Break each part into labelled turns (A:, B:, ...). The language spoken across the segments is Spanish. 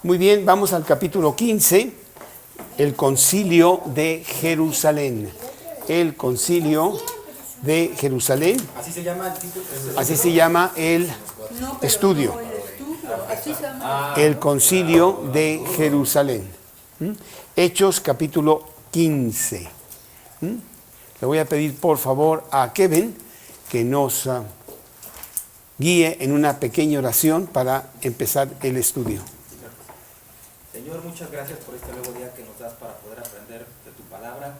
A: Muy bien, vamos al capítulo 15, el concilio de Jerusalén. El concilio de Jerusalén.
B: Así se llama el título.
A: Así se llama el estudio. El concilio de Jerusalén. Hechos capítulo 15. Le voy a pedir por favor a Kevin que nos guíe en una pequeña oración para empezar el estudio.
B: Señor, muchas gracias por este nuevo día que nos das para poder aprender de tu palabra.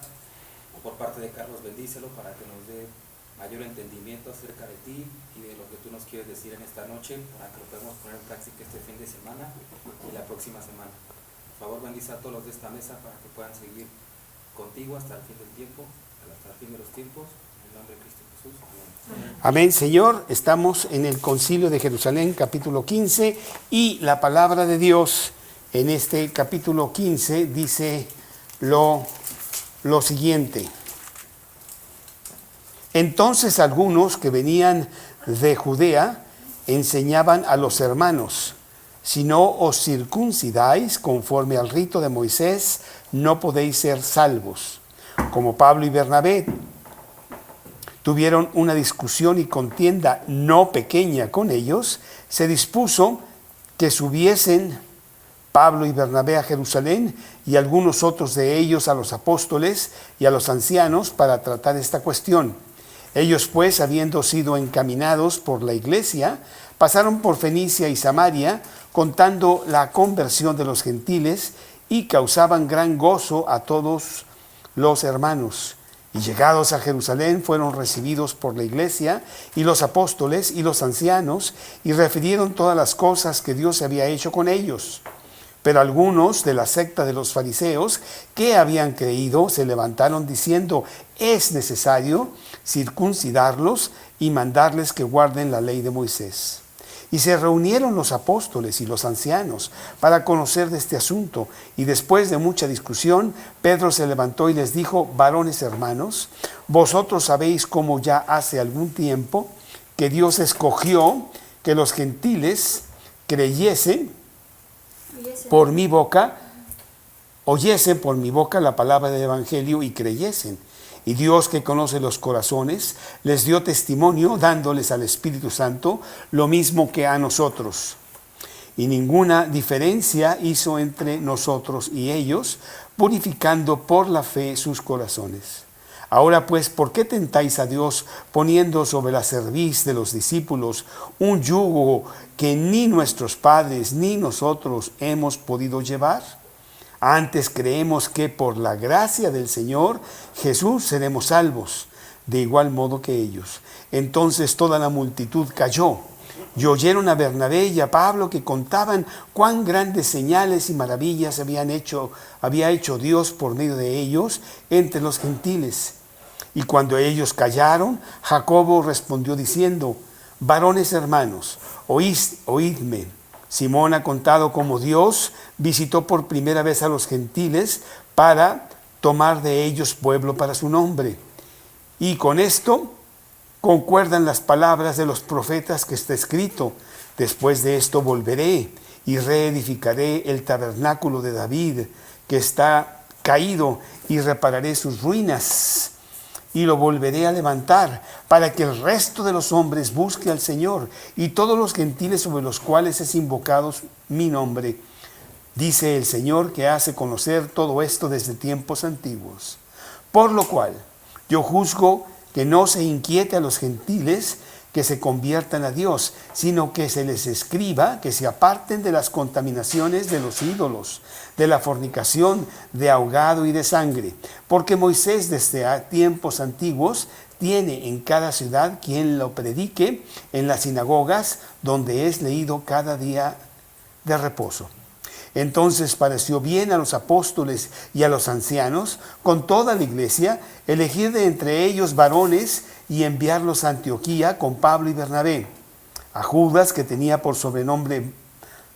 B: Por parte de Carlos, bendícelo para que nos dé mayor entendimiento acerca de ti y de lo que tú nos quieres decir en esta noche, para que lo podamos poner en práctica este fin de semana y la próxima semana. Por favor, bendice a todos los de esta mesa para que puedan seguir contigo hasta el fin del tiempo, hasta el fin de los tiempos. En el nombre de Cristo Jesús. Amén.
A: Amén, Señor. Estamos en el concilio de Jerusalén, capítulo 15, y la palabra de Dios en este capítulo 15 dice lo siguiente. Entonces algunos que venían de Judea enseñaban a los hermanos: si no os circuncidáis conforme al rito de Moisés, no podéis ser salvos. Como Pablo y Bernabé tuvieron una discusión y contienda no pequeña con ellos, se dispuso que subiesen Pablo y Bernabé a Jerusalén y algunos otros de ellos a los apóstoles y a los ancianos para tratar esta cuestión. Ellos pues, habiendo sido encaminados por la iglesia, pasaron por Fenicia y Samaria, contando la conversión de los gentiles, y causaban gran gozo a todos los hermanos. Y llegados a Jerusalén fueron recibidos por la iglesia y los apóstoles y los ancianos, y refirieron todas las cosas que Dios había hecho con ellos. Pero algunos de la secta de los fariseos que habían creído se levantaron diciendo: es necesario circuncidarlos y mandarles que guarden la ley de Moisés. Y se reunieron los apóstoles y los ancianos para conocer de este asunto. Y después de mucha discusión, Pedro se levantó y les dijo: varones hermanos, vosotros sabéis cómo ya hace algún tiempo que Dios escogió que los gentiles creyesen por mi boca, oyesen por mi boca la palabra del evangelio y creyesen. Y Dios, que conoce los corazones, les dio testimonio dándoles al Espíritu Santo lo mismo que a nosotros. Y ninguna diferencia hizo entre nosotros y ellos, purificando por la fe sus corazones. Ahora pues, ¿por qué tentáis a Dios poniendo sobre la cerviz de los discípulos un yugo que ni nuestros padres ni nosotros hemos podido llevar? Antes creemos que por la gracia del Señor Jesús seremos salvos, de igual modo que ellos. Entonces toda la multitud cayó, y oyeron a Bernabé y a Pablo que contaban cuán grandes señales y maravillas había hecho Dios por medio de ellos entre los gentiles. Y cuando ellos callaron, Jacobo respondió diciendo: varones hermanos, oídme. Simón ha contado cómo Dios visitó por primera vez a los gentiles para tomar de ellos pueblo para su nombre. Y con esto concuerdan las palabras de los profetas que está escrito: después de esto volveré y reedificaré el tabernáculo de David, que está caído, y repararé sus ruinas, y lo volveré a levantar, para que el resto de los hombres busque al Señor, y todos los gentiles sobre los cuales es invocado mi nombre. Dice el Señor, que hace conocer todo esto desde tiempos antiguos. Por lo cual, yo juzgo que no se inquiete a los gentiles que se conviertan a Dios, sino que se les escriba que se aparten de las contaminaciones de los ídolos, de la fornicación, de ahogado y de sangre. Porque Moisés desde tiempos antiguos tiene en cada ciudad quien lo predique en las sinagogas, donde es leído cada día de reposo. Entonces pareció bien a los apóstoles y a los ancianos, con toda la iglesia, elegir de entre ellos varones y enviarlos a Antioquía con Pablo y Bernabé, a Judas, que tenía por sobrenombre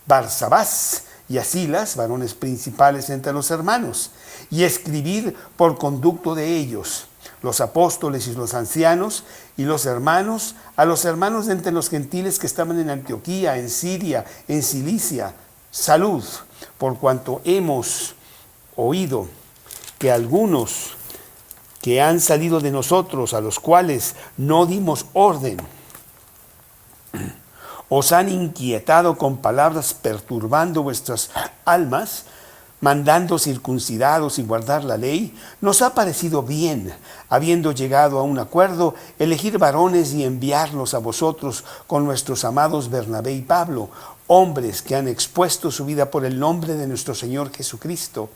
A: Barsabás, y a Silas, varones principales entre los hermanos, y escribir por conducto de ellos, los apóstoles y los ancianos y los hermanos, a los hermanos de entre los gentiles que estaban en Antioquía, en Siria, en Cilicia, salud. por cuanto hemos oído que algunos que han salido de nosotros, a los cuales no dimos orden, os han inquietado con palabras perturbando vuestras almas, mandando circuncidados y guardar la ley, nos ha parecido bien, habiendo llegado a un acuerdo, elegir varones y enviarlos a vosotros con nuestros amados Bernabé y Pablo, hombres que han expuesto su vida por el nombre de nuestro Señor Jesucristo.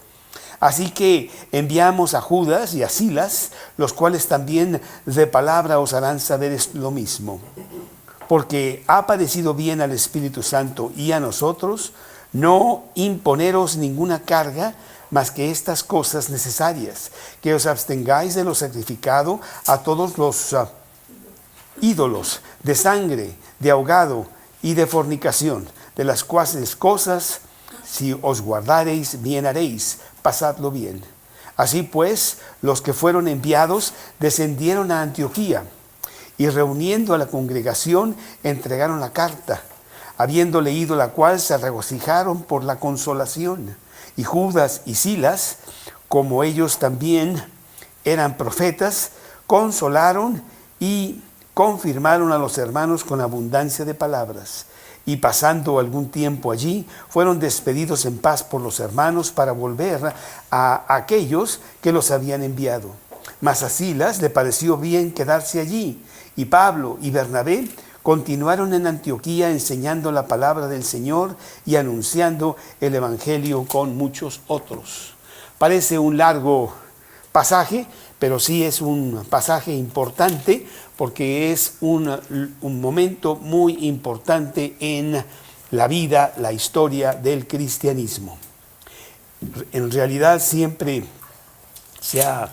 A: Así que enviamos a Judas y a Silas, los cuales también de palabra os harán saber lo mismo. Porque ha parecido bien al Espíritu Santo y a nosotros no imponeros ninguna carga más que estas cosas necesarias, que os abstengáis de lo sacrificado a todos los ídolos, de sangre, de ahogado y de fornicación, de las cuales cosas, si os guardareis, bien haréis, pasadlo bien. Así pues, los que fueron enviados descendieron a Antioquía, y reuniendo a la congregación, entregaron la carta, habiendo leído la cual se regocijaron por la consolación. Y Judas y Silas, como ellos también eran profetas, consolaron y confirmaron a los hermanos con abundancia de palabras. Y pasando algún tiempo allí, fueron despedidos en paz por los hermanos para volver a aquellos que los habían enviado. Mas a Silas le pareció bien quedarse allí, y Pablo y Bernabé continuaron en Antioquía enseñando la palabra del Señor y anunciando el Evangelio con muchos otros. Parece un largo pasaje, pero sí es un pasaje importante porque es un momento muy importante en la vida, la historia del cristianismo. En realidad siempre se ha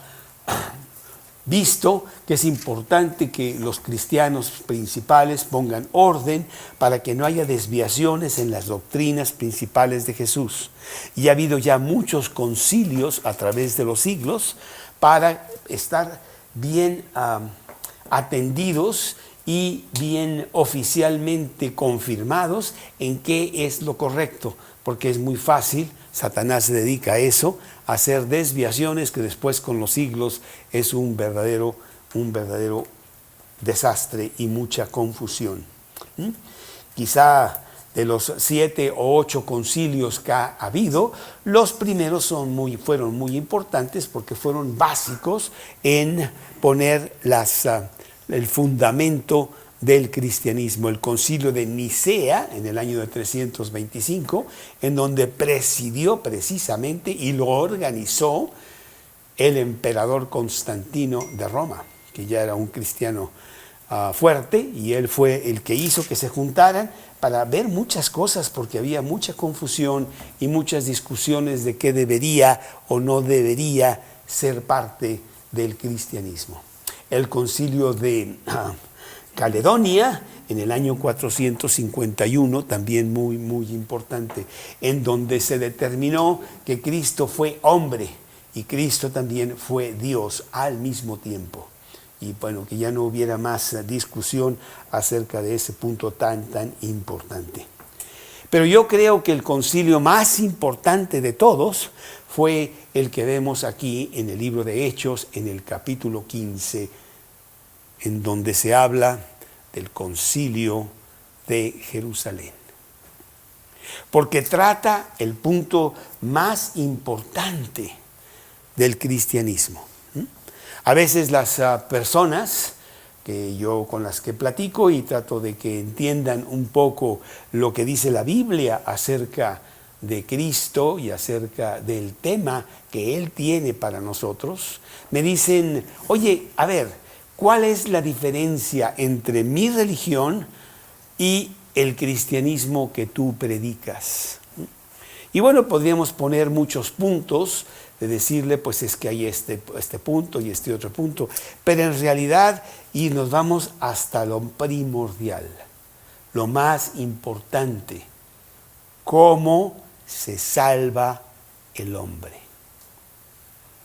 A: visto que es importante que los cristianos principales pongan orden para que no haya desviaciones en las doctrinas principales de Jesús. Y ha habido ya muchos concilios a través de los siglos para estar bien atendidos y bien oficialmente confirmados en qué es lo correcto, porque es muy fácil, Satanás se dedica a eso, a hacer desviaciones que después con los siglos es un verdadero desastre y mucha confusión. Quizá de los 7 o 8 concilios que ha habido, los primeros fueron muy importantes porque fueron básicos en poner el fundamento del cristianismo. El concilio de Nicea en el año de 325, en donde presidió precisamente y lo organizó el emperador Constantino de Roma, que ya era un cristiano fuerte, y él fue el que hizo que se juntaran para ver muchas cosas, porque había mucha confusión y muchas discusiones de qué debería o no debería ser parte del cristianismo. El concilio de Caledonia en el año 451, también muy importante, en donde se determinó que Cristo fue hombre y Cristo también fue Dios al mismo tiempo. Y bueno, que ya no hubiera más discusión acerca de ese punto tan importante. Pero yo creo que el concilio más importante de todos fue el que vemos aquí en el libro de Hechos, en el capítulo 15, en donde se habla del concilio de Jerusalén. Porque trata el punto más importante del cristianismo. A veces las personas con las que platico y trato de que entiendan un poco lo que dice la Biblia acerca de Cristo y acerca del tema que Él tiene para nosotros, me dicen, oye, a ver, ¿cuál es la diferencia entre mi religión y el cristianismo que tú predicas? Y bueno, podríamos poner muchos puntos de decirle, pues es que hay este punto y este otro punto, pero en realidad, y nos vamos hasta lo primordial, lo más importante, cómo se salva el hombre.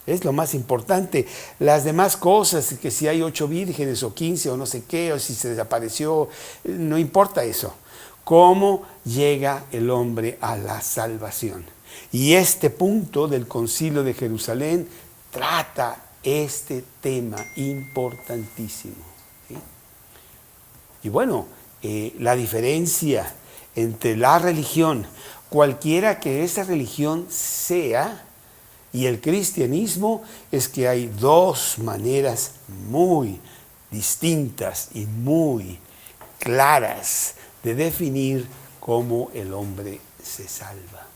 A: Es lo más importante. Las demás cosas, que si hay 8 vírgenes o 15 o no sé qué, o si se desapareció, no importa eso. ¿Cómo llega el hombre a la salvación? Y este punto del Concilio de Jerusalén trata este tema importantísimo, ¿sí? Y bueno, la diferencia entre la religión, cualquiera que esa religión sea, y el cristianismo, es que hay dos maneras muy distintas y muy claras de definir cómo el hombre se salva.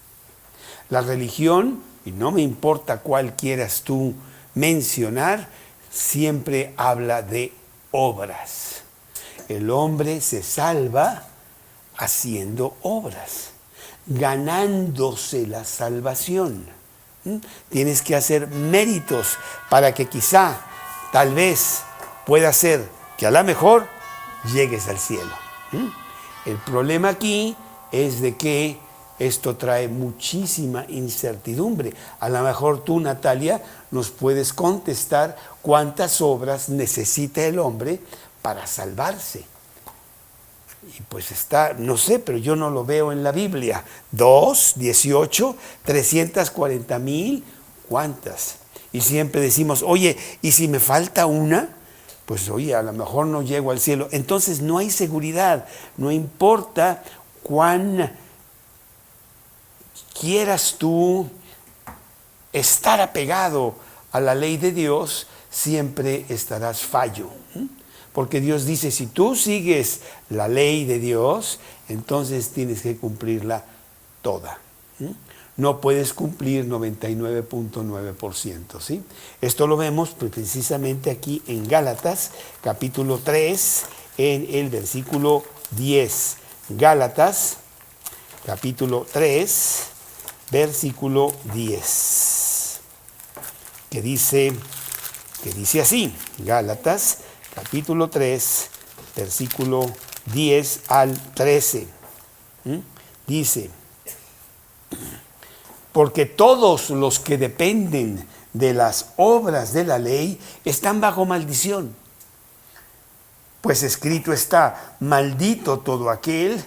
A: La religión, y no me importa cuál quieras tú mencionar, siempre habla de obras. El hombre se salva haciendo obras, ganándose la salvación. Tienes que hacer méritos para que quizá, tal vez, pueda ser que a lo mejor llegues al cielo. El problema aquí es de que esto trae muchísima incertidumbre. A lo mejor tú, Natalia, nos puedes contestar cuántas obras necesita el hombre para salvarse. Y pues está, no sé, pero yo no lo veo en la Biblia. 2, 18, 340,000, ¿cuántas? Y siempre decimos, oye, ¿y si me falta una? Pues oye, a lo mejor no llego al cielo. Entonces no hay seguridad, no importa cuán quieras tú estar apegado a la ley de Dios, siempre estarás fallo. Porque Dios dice, si tú sigues la ley de Dios, entonces tienes que cumplirla toda. No puedes cumplir 99.9%, ¿sí? Esto lo vemos precisamente aquí en Gálatas, capítulo 3, en el versículo 10. Gálatas, capítulo 3, versículo 10. Que dice así, Gálatas, capítulo 3, versículo 10 al 13. Dice, porque todos los que dependen de las obras de la ley están bajo maldición. Pues escrito está, maldito todo aquel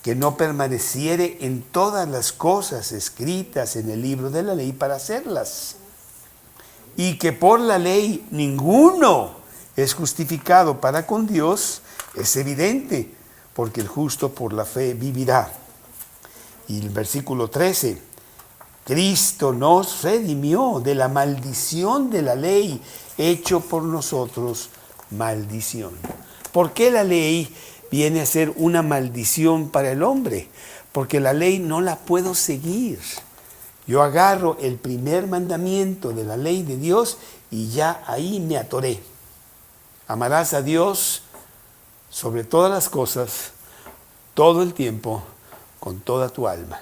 A: que no permaneciere en todas las cosas escritas en el libro de la ley para hacerlas. Y que por la ley ninguno es justificado para con Dios, es evidente, porque el justo por la fe vivirá. Y el versículo 13, Cristo nos redimió de la maldición de la ley, hecho por nosotros maldición. ¿Por qué la ley viene a ser una maldición para el hombre? Porque la ley no la puedo seguir. Yo agarro el primer mandamiento de la ley de Dios y ya ahí me atoré. Amarás a Dios sobre todas las cosas, todo el tiempo, con toda tu alma.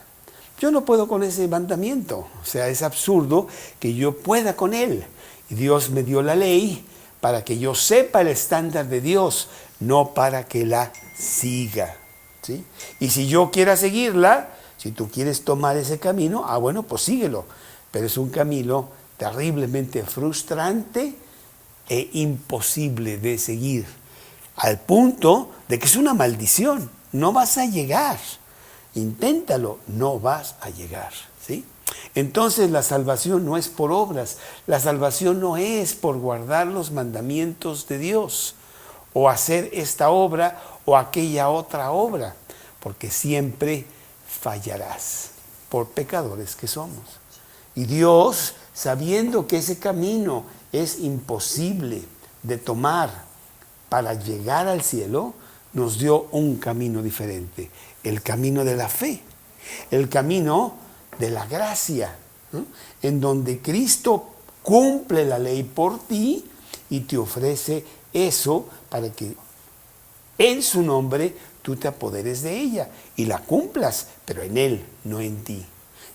A: Yo no puedo con ese mandamiento. O sea, es absurdo que yo pueda con él. Y Dios me dio la ley para que yo sepa el estándar de Dios, no para que la siga, ¿sí? Y si yo quiera seguirla, si tú quieres tomar ese camino, bueno, pues síguelo. Pero es un camino terriblemente frustrante e imposible de seguir, al punto de que es una maldición. No vas a llegar. Inténtalo, no vas a llegar, ¿sí? Entonces la salvación no es por obras, la salvación no es por guardar los mandamientos de Dios o hacer esta obra o aquella otra obra, porque siempre fallarás por pecadores que somos. Y Dios, sabiendo que ese camino es imposible de tomar para llegar al cielo, nos dio un camino diferente, el camino de la fe, el camino de la gracia, ¿no? En donde Cristo cumple la ley por ti y te ofrece eso para que en su nombre tú te apoderes de ella y la cumplas, pero en Él, no en ti.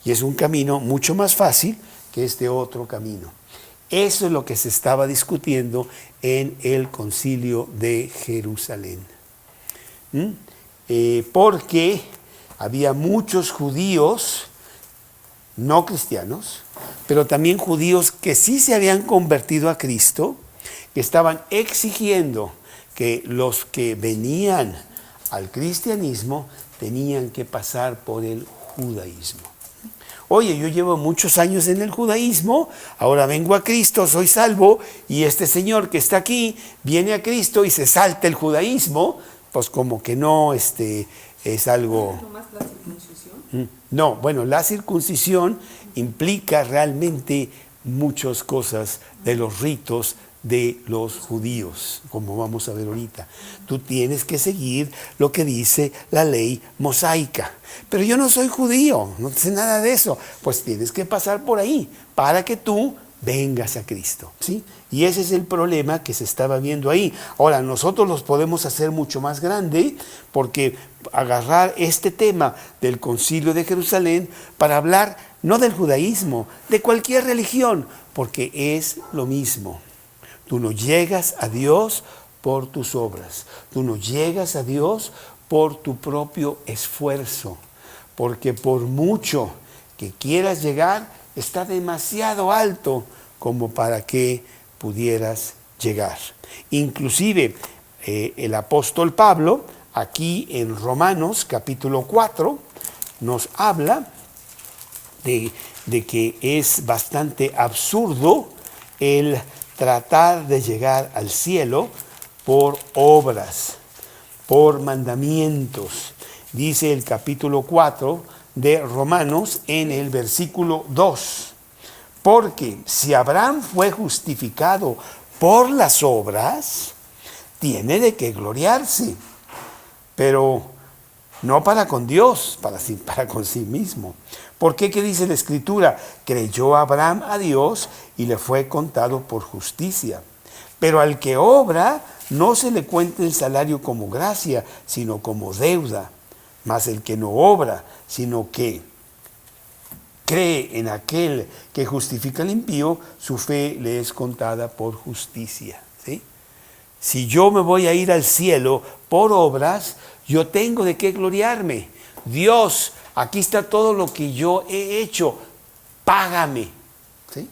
A: Y es un camino mucho más fácil que este otro camino. Eso es lo que se estaba discutiendo en el Concilio de Jerusalén. Porque había muchos judíos no cristianos, pero también judíos que sí se habían convertido a Cristo, que estaban exigiendo que los que venían al cristianismo tenían que pasar por el judaísmo. Oye, yo llevo muchos años en el judaísmo, ahora vengo a Cristo, soy salvo, y este señor que está aquí viene a Cristo y se salta el judaísmo, pues como que no es algo...
C: ¿No más la circuncisión?
A: No, bueno, la circuncisión implica realmente muchas cosas de los ritos de los judíos, como vamos a ver ahorita. Tú tienes que seguir lo que dice la ley mosaica. Pero yo no soy judío, no sé nada de eso. Pues tienes que pasar por ahí para que tú vengas a Cristo, ¿sí? Y ese es el problema que se estaba viendo ahí. Ahora, nosotros los podemos hacer mucho más grande, porque agarrar este tema del Concilio de Jerusalén para hablar no del judaísmo, de cualquier religión, porque es lo mismo. Tú no llegas a Dios por tus obras, tú no llegas a Dios por tu propio esfuerzo, porque por mucho que quieras llegar, está demasiado alto como para que pudieras llegar. Inclusive el apóstol Pablo, aquí en Romanos capítulo 4, nos habla de que es bastante absurdo el tratar de llegar al cielo por obras, por mandamientos. Dice el capítulo 4 de Romanos en el versículo 2. Porque si Abraham fue justificado por las obras, tiene de qué gloriarse, pero no para con Dios, para con sí mismo. ¿Por qué? ¿Qué dice la Escritura? Creyó Abraham a Dios y le fue contado por justicia. Pero al que obra, no se le cuenta el salario como gracia, sino como deuda. Mas el que no obra, sino que cree en aquel que justifica al impío, su fe le es contada por justicia. ¿Sí? Si yo me voy a ir al cielo por obras, yo tengo de qué gloriarme. Dios, aquí está todo lo que yo he hecho, págame. ¿Sí?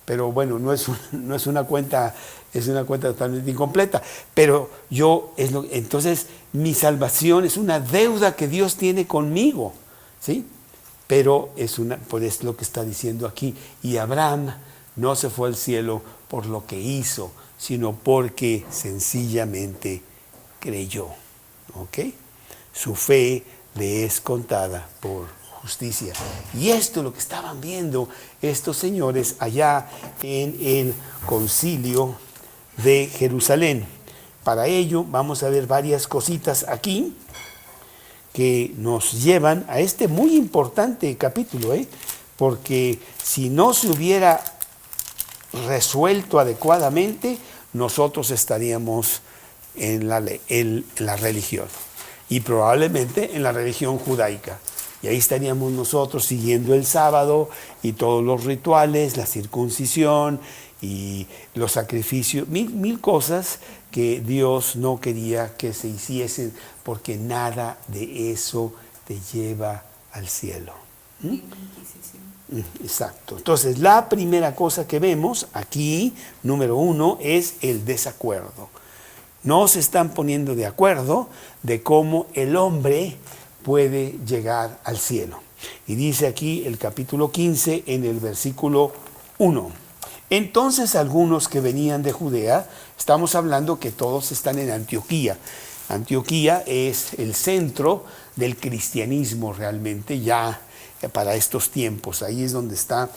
A: Pero bueno, no es una cuenta, es una cuenta totalmente incompleta. Pero entonces mi salvación es una deuda que Dios tiene conmigo. ¿Sí? Pero pues es lo que está diciendo aquí. Y Abraham no se fue al cielo por lo que hizo, sino porque sencillamente creyó. ¿Ok? Su fe le es contada por justicia. Y esto es lo que estaban viendo estos señores allá en el Concilio de Jerusalén. Para ello vamos a ver varias cositas aquí que nos llevan a este muy importante capítulo, porque si no se hubiera resuelto adecuadamente, nosotros estaríamos en la religión, y probablemente en la religión judaica. Y ahí estaríamos nosotros siguiendo el sábado y todos los rituales, la circuncisión y los sacrificios, mil cosas que Dios no quería que se hiciesen, porque nada de eso te lleva al cielo. Exacto. Entonces, la primera cosa que vemos aquí, número 1, es el desacuerdo. No se están poniendo de acuerdo de cómo el hombre puede llegar al cielo. Y dice aquí el capítulo 15 en el versículo 1. Entonces algunos que venían de Judea, estamos hablando que todos están en Antioquía. Antioquía es el centro del cristianismo realmente ya para estos tiempos. Ahí es donde está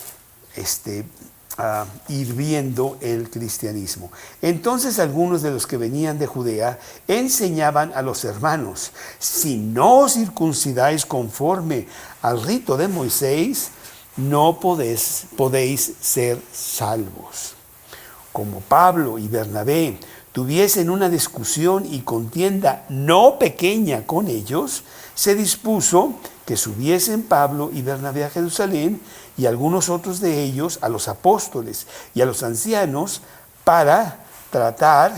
A: hirviendo el cristianismo. Entonces algunos de los que venían de Judea enseñaban a los hermanos: si no os circuncidáis conforme al rito de Moisés, no podéis ser salvos. Como Pablo y Bernabé tuviesen una discusión y contienda no pequeña con ellos, se dispuso que subiesen Pablo y Bernabé a Jerusalén, y algunos otros de ellos a los apóstoles y a los ancianos, para tratar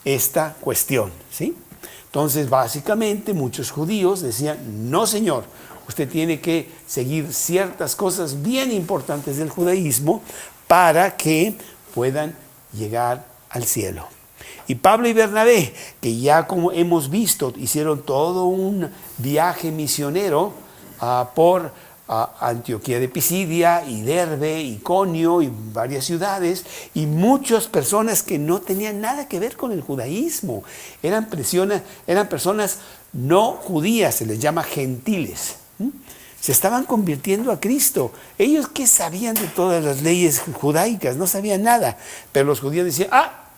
A: esta cuestión. ¿Sí? Entonces, básicamente, muchos judíos decían: no, señor, usted tiene que seguir ciertas cosas bien importantes del judaísmo para que puedan llegar al cielo. Y Pablo y Bernabé, que ya como hemos visto, hicieron todo un viaje misionero por a Antioquía de Pisidia, y Derbe, Iconio y varias ciudades, y muchas personas que no tenían nada que ver con el judaísmo. Eran personas no judías, se les llama gentiles. Se estaban convirtiendo a Cristo. Ellos, ¿qué sabían de todas las leyes judaicas? No sabían nada. Pero los judíos decían,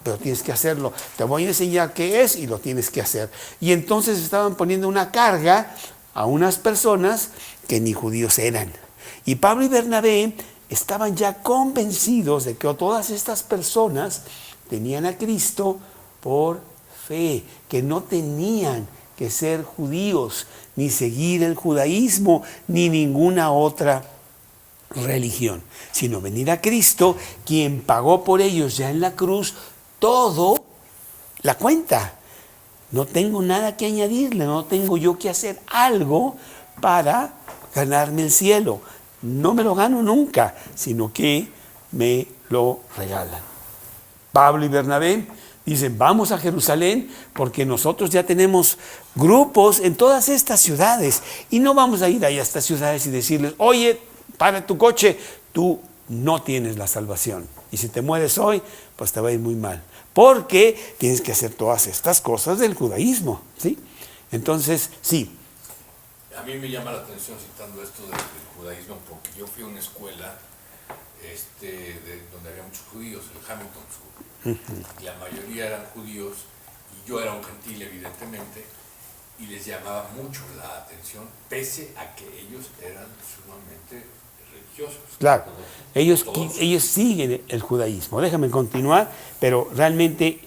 A: pero tienes que hacerlo. Te voy a enseñar qué es y lo tienes que hacer. Y entonces estaban poniendo una carga a unas personas que ni judíos eran. Y Pablo y Bernabé estaban ya convencidos de que todas estas personas tenían a Cristo por fe, que no tenían que ser judíos, ni seguir el judaísmo, ni ninguna otra religión, sino venir a Cristo, quien pagó por ellos ya en la cruz todo la cuenta. No tengo nada que añadirle, no tengo yo que hacer algo para ganarme el cielo. No me lo gano nunca, sino que me lo regalan. Pablo y Bernabé dicen, vamos a Jerusalén porque nosotros ya tenemos grupos en todas estas ciudades y no vamos a ir ahí a estas ciudades y decirles, oye, para tu coche, tú no tienes la salvación. Y si te mueres hoy, pues te va a ir muy mal. Porque tienes que hacer todas estas cosas del judaísmo, ¿sí? Entonces, sí.
D: A mí me llama la atención citando esto del judaísmo porque yo fui a una escuela donde había muchos judíos, el Hamilton School. Y la mayoría eran judíos y yo era un gentil evidentemente y les llamaba mucho la atención pese a que ellos eran sumamente religiosos.
A: Claro, ellos siguen el judaísmo. Déjame continuar, pero realmente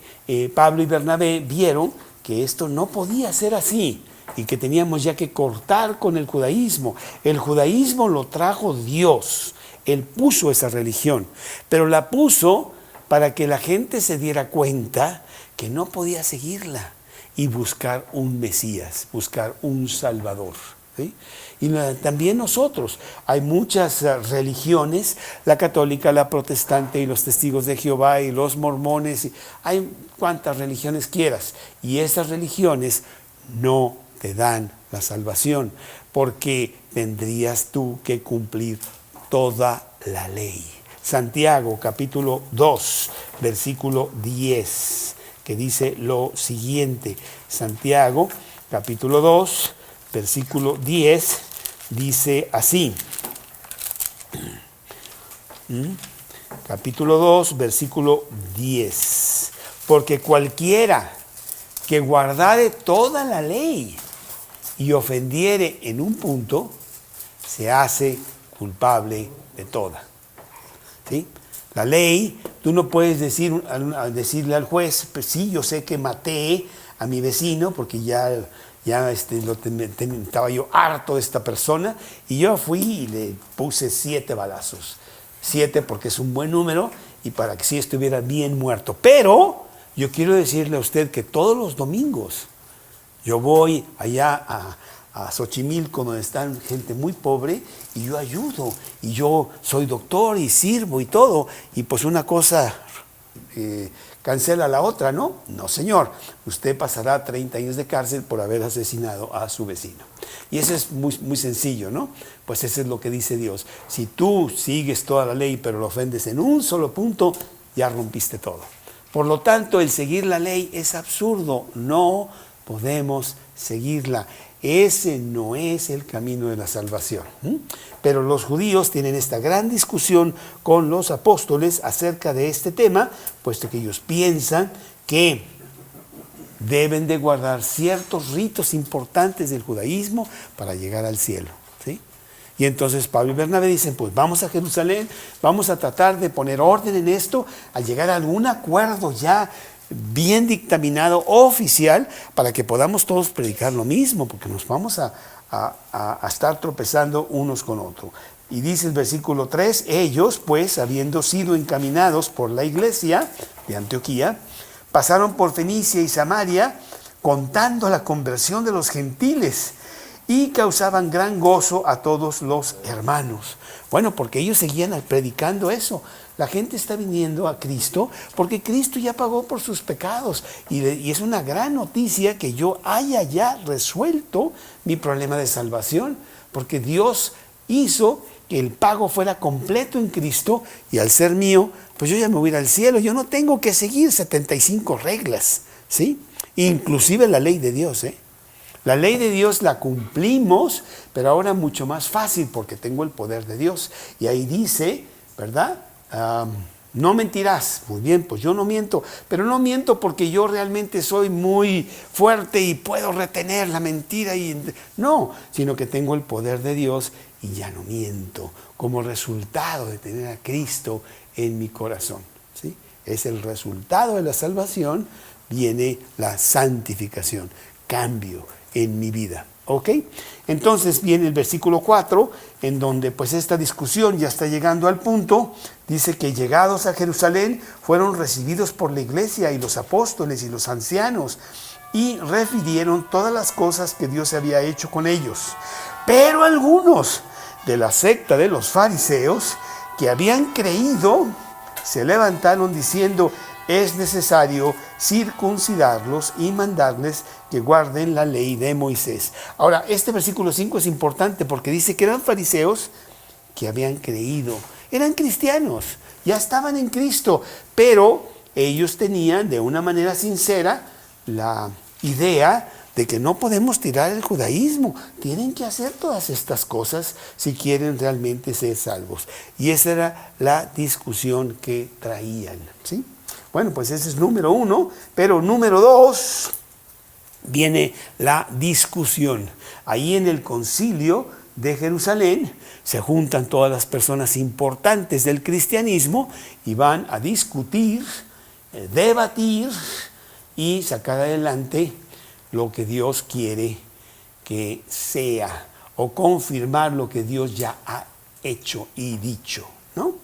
A: Pablo y Bernabé vieron que esto no podía ser así y que teníamos ya que cortar con el judaísmo. El judaísmo lo trajo Dios, Él puso esa religión, pero la puso para que la gente se diera cuenta que no podía seguirla y buscar un Mesías, buscar un Salvador, ¿sí? Y también nosotros, hay muchas religiones, la católica, la protestante y los testigos de Jehová y los mormones, hay cuantas religiones quieras, y esas religiones no te dan la salvación, porque tendrías tú que cumplir toda la ley. Santiago capítulo 2, versículo 10, que dice lo siguiente. Santiago capítulo 2, versículo 10, dice así. Capítulo 2, versículo 10. Porque cualquiera que guardare toda la ley y ofendiere en un punto, se hace culpable de toda. ¿Sí? La ley, tú no puedes decirle al juez, pues sí, yo sé que maté a mi vecino porque estaba yo harto de esta persona y yo fui y le puse 7 balazos. 7 porque es un buen número y para que sí estuviera bien muerto. Pero yo quiero decirle a usted que todos los domingos yo voy allá a Xochimilco, donde están gente muy pobre, y yo ayudo, y yo soy doctor y sirvo y todo, y pues una cosa cancela la otra, ¿no? No, señor, usted pasará 30 años de cárcel por haber asesinado a su vecino. Y eso es muy, muy sencillo, ¿no? Pues eso es lo que dice Dios. Si tú sigues toda la ley, pero lo ofendes en un solo punto, ya rompiste todo. Por lo tanto, el seguir la ley es absurdo, no podemos seguirla. Ese no es el camino de la salvación. Pero los judíos tienen esta gran discusión con los apóstoles acerca de este tema, puesto que ellos piensan que deben de guardar ciertos ritos importantes del judaísmo para llegar al cielo, ¿sí? Y entonces Pablo y Bernabé dicen, pues vamos a Jerusalén, vamos a tratar de poner orden en esto, a llegar a algún acuerdo ya bien dictaminado, oficial, para que podamos todos predicar lo mismo, porque nos vamos a estar tropezando unos con otros. Y dice el versículo 3, ellos pues, habiendo sido encaminados por la iglesia de Antioquía, pasaron por Fenicia y Samaria, contando la conversión de los gentiles, y causaban gran gozo a todos los hermanos. Bueno, porque ellos seguían predicando eso. La gente está viniendo a Cristo porque Cristo ya pagó por sus pecados. Y es una gran noticia que yo haya ya resuelto mi problema de salvación. Porque Dios hizo que el pago fuera completo en Cristo, y al ser mío, pues yo ya me voy a ir al cielo. Yo no tengo que seguir 75 reglas, ¿sí? Inclusive la ley de Dios, ¿eh? La ley de Dios la cumplimos, pero ahora mucho más fácil porque tengo el poder de Dios. Y ahí dice, ¿verdad? No mentirás. Muy bien, pues yo no miento, pero no miento porque yo realmente soy muy fuerte y puedo retener la mentira. No, sino que tengo el poder de Dios y ya no miento, como resultado de tener a Cristo en mi corazón, ¿sí? Es el resultado de la salvación, viene la santificación, cambio en mi vida. ¿Ok? Entonces viene el versículo 4, en donde pues esta discusión ya está llegando al punto. Dice que llegados a Jerusalén fueron recibidos por la iglesia y los apóstoles y los ancianos, y refirieron todas las cosas que Dios había hecho con ellos. Pero algunos de la secta de los fariseos que habían creído se levantaron diciendo: es necesario circuncidarlos y mandarles que guarden la ley de Moisés. Ahora, este versículo 5 es importante porque dice que eran fariseos que habían creído. Eran cristianos, ya estaban en Cristo, pero ellos tenían de una manera sincera la idea de que no podemos tirar el judaísmo. Tienen que hacer todas estas cosas si quieren realmente ser salvos. Y esa era la discusión que traían, ¿sí? Bueno, pues ese es número 1, pero número 2 viene la discusión. Ahí en el concilio de Jerusalén se juntan todas las personas importantes del cristianismo y van a discutir, debatir y sacar adelante lo que Dios quiere que sea, o confirmar lo que Dios ya ha hecho y dicho, ¿no?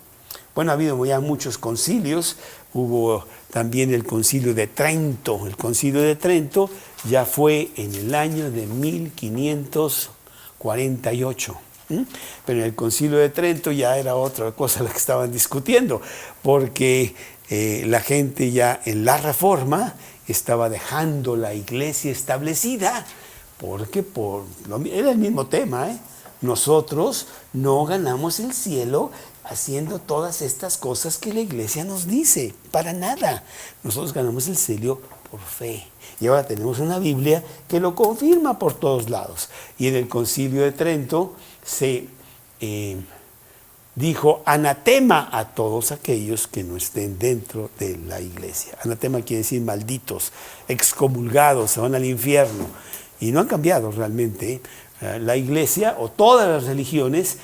A: Bueno, ha habido ya muchos concilios. Hubo también el concilio de Trento. El concilio de Trento ya fue en el año de 1548. Pero en el concilio de Trento ya era otra cosa la que estaban discutiendo, porque la gente ya en la Reforma estaba dejando la iglesia establecida, porque era el mismo tema, ¿eh? Nosotros no ganamos el cielo haciendo todas estas cosas que la iglesia nos dice, para nada. Nosotros ganamos el cielo por fe. Y ahora tenemos una Biblia que lo confirma por todos lados. Y en el concilio de Trento se dijo anatema a todos aquellos que no estén dentro de la iglesia. Anatema quiere decir malditos, excomulgados, se van al infierno. Y no han cambiado realmente. La iglesia o todas las religiones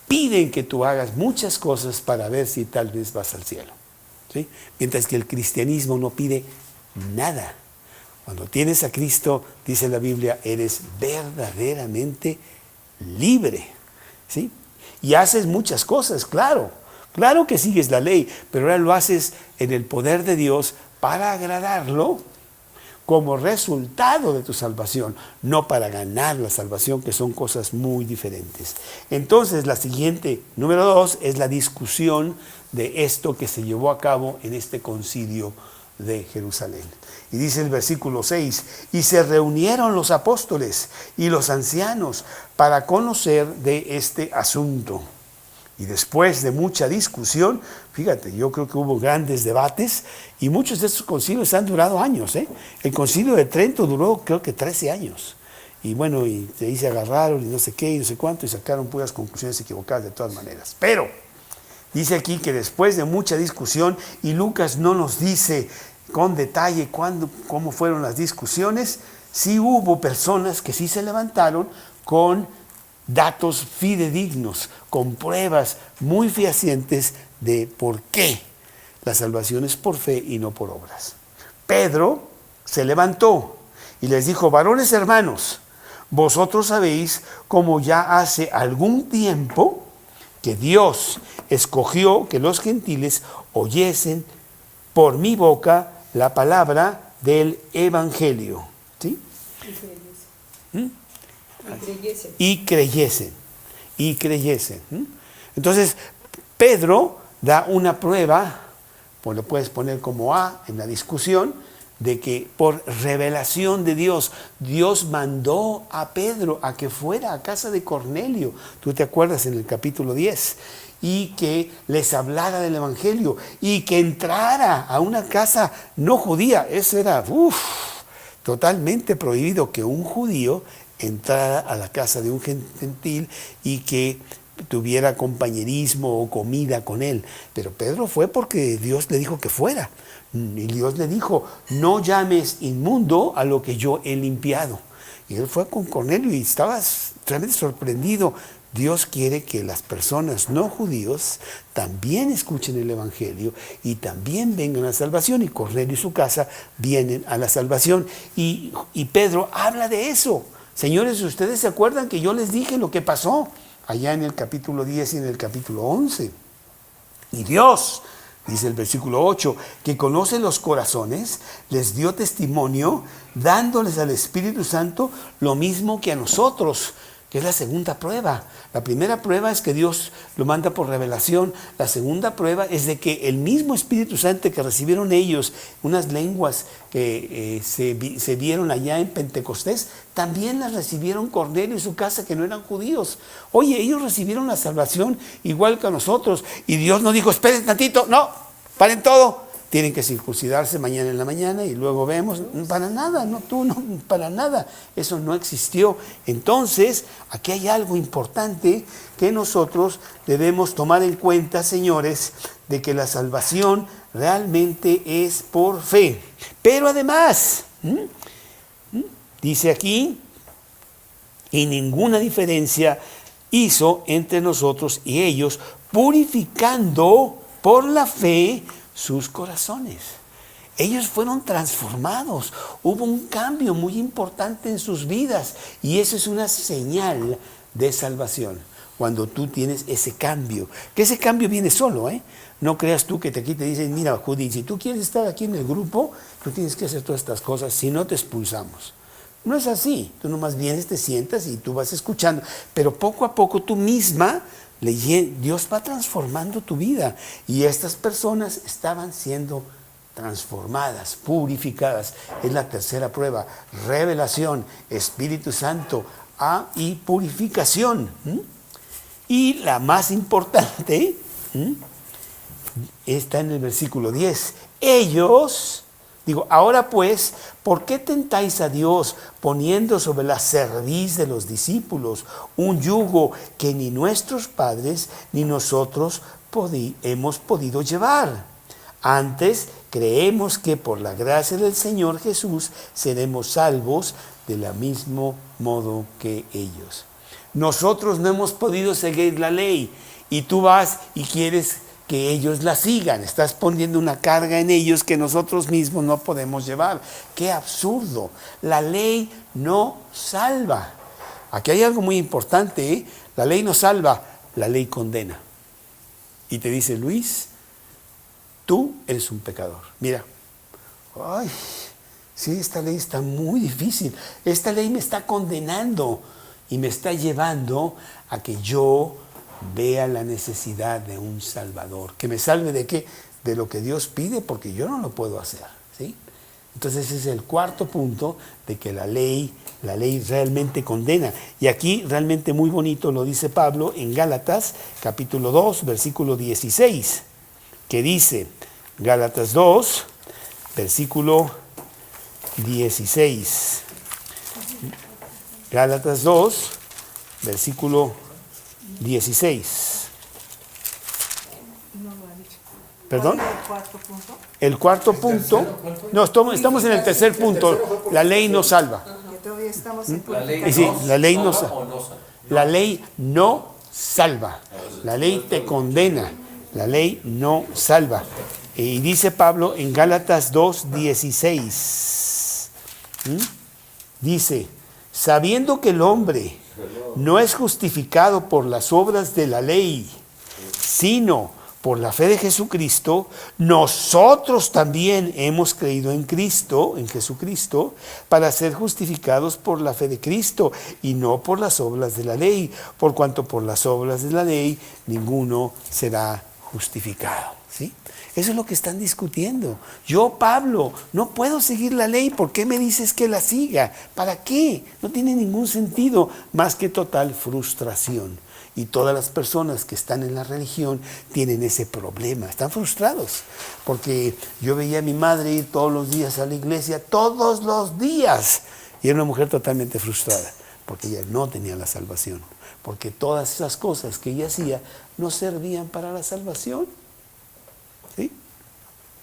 A: piden que tú hagas muchas cosas para ver si tal vez vas al cielo, ¿sí? Mientras que el cristianismo no pide nada. Cuando tienes a Cristo, dice la Biblia, eres verdaderamente libre, ¿sí? Y haces muchas cosas, claro que sigues la ley, pero ahora lo haces en el poder de Dios para agradarlo, como resultado de tu salvación, no para ganar la salvación, que son cosas muy diferentes. Entonces, la siguiente, número 2, es la discusión de esto que se llevó a cabo en este concilio de Jerusalén. Y dice el versículo 6, y se reunieron los apóstoles y los ancianos para conocer de este asunto. Y después de mucha discusión, fíjate, yo creo que hubo grandes debates y muchos de estos concilios han durado años, ¿eh? El concilio de Trento duró creo que 13 años. Y bueno, y ahí se agarraron y no sé qué y no sé cuánto y sacaron puras conclusiones equivocadas de todas maneras. Pero dice aquí que después de mucha discusión, y Lucas no nos dice con detalle cómo fueron las discusiones, sí hubo personas que sí se levantaron con datos fidedignos, con pruebas muy fehacientes de por qué la salvación es por fe y no por obras. Pedro se levantó y les dijo: varones hermanos, vosotros sabéis cómo ya hace algún tiempo que Dios escogió que los gentiles oyesen por mi boca la palabra del evangelio, ¿sí? Y creyesen. Entonces, Pedro da una prueba, pues lo puedes poner como A en la discusión, de que por revelación de Dios, Dios mandó a Pedro a que fuera a casa de Cornelio, tú te acuerdas en el capítulo 10, y que les hablara del Evangelio, y que entrara a una casa no judía. Eso era totalmente prohibido, que un judío entrara a la casa de un gentil y que tuviera compañerismo o comida con él. Pero Pedro fue porque Dios le dijo que fuera. Y Dios le dijo, no llames inmundo a lo que yo he limpiado. Y él fue con Cornelio y estaba realmente sorprendido. Dios quiere que las personas no judíos también escuchen el Evangelio y también vengan a la salvación. Y Cornelio y su casa vienen a la salvación. Y Pedro habla de eso. Señores, ¿ustedes se acuerdan que yo les dije lo que pasó allá en el capítulo 10 y en el capítulo 11? Y Dios, dice el versículo 8, que conoce los corazones, les dio testimonio, dándoles al Espíritu Santo lo mismo que a nosotros, que es la segunda prueba. La primera prueba es que Dios lo manda por revelación. La segunda prueba es de que el mismo Espíritu Santo que recibieron ellos, unas lenguas que se vieron allá en Pentecostés, también las recibieron Cornelio y su casa, que no eran judíos. Oye, ellos recibieron la salvación igual que a nosotros. Y Dios no dijo, esperen tantito, no, paren todo. Tienen que circuncidarse mañana en la mañana y luego vemos. Para nada, no, para nada. Eso no existió. Entonces, aquí hay algo importante que nosotros debemos tomar en cuenta, señores, de que la salvación realmente es por fe. Pero además, dice aquí, y ninguna diferencia hizo entre nosotros y ellos, purificando por la fe sus corazones. Ellos fueron transformados. Hubo un cambio muy importante en sus vidas y eso es una señal de salvación. Cuando tú tienes ese cambio, que ese cambio viene solo, no creas tú que aquí te dicen, mira, Judy, si tú quieres estar aquí en el grupo, tú tienes que hacer todas estas cosas, si no te expulsamos. No es así. Tú nomás vienes, te sientas y tú vas escuchando, pero poco a poco tú misma, Dios va transformando tu vida y estas personas estaban siendo transformadas, purificadas. Es la tercera prueba, revelación, Espíritu Santo y purificación. Y la más importante está en el versículo 10. Ellos, ahora pues, ¿por qué tentáis a Dios poniendo sobre la cerviz de los discípulos un yugo que ni nuestros padres ni nosotros hemos podido llevar? Antes creemos que por la gracia del Señor Jesús seremos salvos del mismo modo que ellos. Nosotros no hemos podido seguir la ley y tú vas y quieres que ellos la sigan. Estás poniendo una carga en ellos que nosotros mismos no podemos llevar. ¡Qué absurdo! La ley no salva. Aquí hay algo muy importante, La ley no salva, la ley condena. Y te dice, Luis, tú eres un pecador. Mira, sí, esta ley está muy difícil. Esta ley me está condenando y me está llevando a que yo vea la necesidad de un Salvador. ¿Que me salve de qué? De lo que Dios pide, porque yo no lo puedo hacer, ¿sí? Entonces ese es el cuarto punto de que la ley realmente condena. Y aquí realmente muy bonito lo dice Pablo en Gálatas capítulo 2, versículo 16, que dice, Gálatas 2, versículo 16. Gálatas 2, versículo 16. ¿Perdón? El cuarto punto. No, estamos en el tercer punto. La ley no salva. La ley no salva. La ley no salva. La ley te condena. La ley no salva. Y dice Pablo en Gálatas 2:16. Dice, sabiendo que el hombre no es justificado por las obras de la ley, sino por la fe de Jesucristo, nosotros también hemos creído en Cristo, en Jesucristo, para ser justificados por la fe de Cristo y no por las obras de la ley, por cuanto por las obras de la ley ninguno será justificado. ¿Sí? Eso es lo que están discutiendo. Yo, Pablo, no puedo seguir la ley. ¿Por qué me dices que la siga? ¿Para qué? No tiene ningún sentido más que total frustración. Y todas las personas que están en la religión tienen ese problema. Están frustrados. Porque yo veía a mi madre ir todos los días a la iglesia, todos los días. Y era una mujer totalmente frustrada. Porque ella no tenía la salvación. Porque todas esas cosas que ella hacía no servían para la salvación. ¿Sí?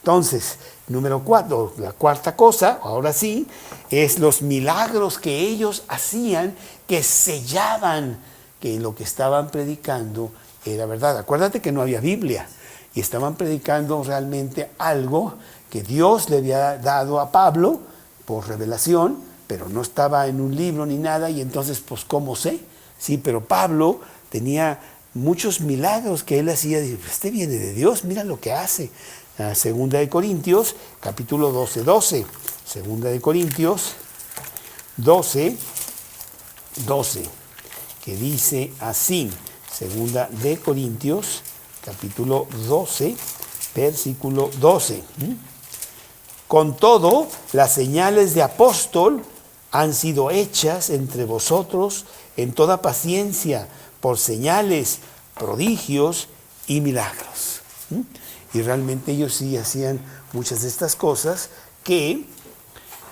A: Entonces, número 4, la cuarta cosa, ahora sí, es los milagros que ellos hacían que sellaban que lo que estaban predicando era verdad. Acuérdate que no había Biblia y estaban predicando realmente algo que Dios le había dado a Pablo por revelación, pero no estaba en un libro ni nada, y entonces, pues, ¿cómo sé? Sí, pero Pablo tenía muchos milagros que él hacía. Dice, este viene de Dios, mira lo que hace. Segunda de Corintios, capítulo 12. Segunda de Corintios 12, que dice así. Segunda de Corintios, capítulo 12, versículo 12. Con todo, las señales de apóstol han sido hechas entre vosotros en toda paciencia, por señales, prodigios y milagros. Y realmente ellos sí hacían muchas de estas cosas que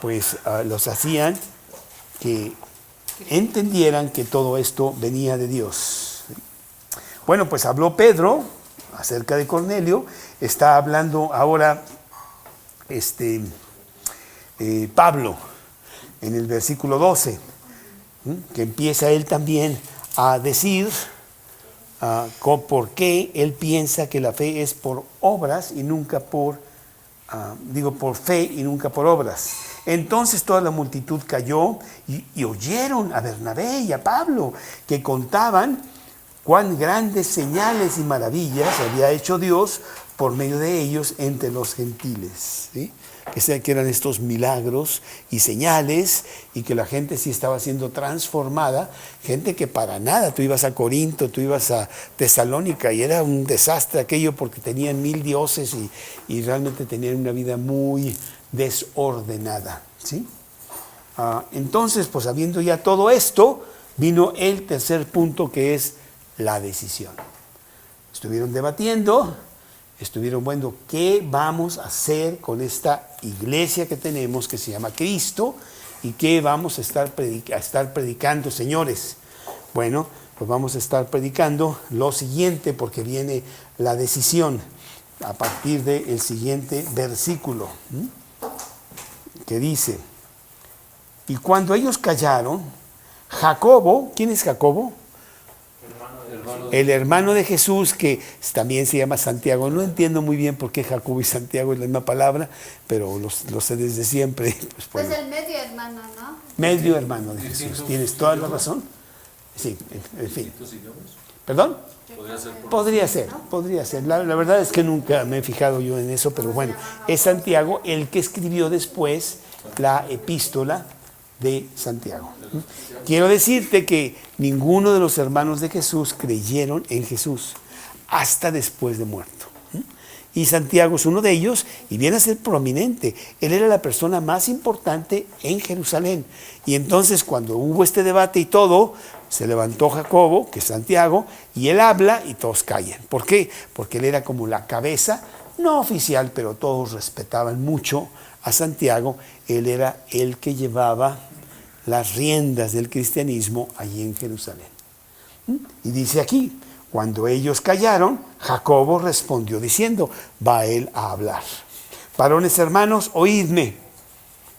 A: pues los hacían que entendieran que todo esto venía de Dios. Bueno, pues habló Pedro acerca de Cornelio. Está hablando ahora Pablo en el versículo 12, que empieza él también a decir por qué él piensa que la fe es por obras y nunca por fe y nunca por obras. Entonces toda la multitud cayó y oyeron a Bernabé y a Pablo, que contaban cuán grandes señales y maravillas había hecho Dios por medio de ellos entre los gentiles. ¿Sí? Que eran estos milagros y señales, y que la gente sí estaba siendo transformada, gente que para nada, tú ibas a Corinto, tú ibas a Tesalónica y era un desastre aquello porque tenían 1000 dioses y realmente tenían una vida muy desordenada. ¿Sí? Entonces, pues habiendo ya todo esto, vino el tercer punto, que es la decisión. Estuvieron debatiendo. Estuvieron viendo qué vamos a hacer con esta iglesia que tenemos, que se llama Cristo, y qué vamos a estar predicando, señores. Bueno, pues vamos a estar predicando lo siguiente, porque viene la decisión a partir del siguiente versículo, que dice: y cuando ellos callaron, Jacobo, ¿quién es Jacobo? El hermano de Jesús, que también se llama Santiago. No entiendo muy bien por qué Jacobo y Santiago es la misma palabra, pero lo sé desde siempre.
C: Pues el medio hermano, ¿no?
A: Medio hermano de Jesús. ¿Tienes toda la razón? Sí, en fin. ¿Perdón? Podría ser. La verdad es que nunca me he fijado yo en eso, pero bueno, es Santiago el que escribió después la epístola de Santiago. Quiero decirte que ninguno de los hermanos de Jesús creyeron en Jesús hasta después de muerto. Y Santiago es uno de ellos y viene a ser prominente. Él era la persona más importante en Jerusalén. Y entonces, cuando hubo este debate y todo, se levantó Jacobo, que es Santiago, y él habla y todos callan. ¿Por qué? Porque él era como la cabeza, no oficial, pero todos respetaban mucho a Santiago. Él era el que llevaba las riendas del cristianismo allí en Jerusalén. Y dice aquí: cuando ellos callaron, Jacobo respondió diciendo, va él a hablar: varones hermanos, oídme.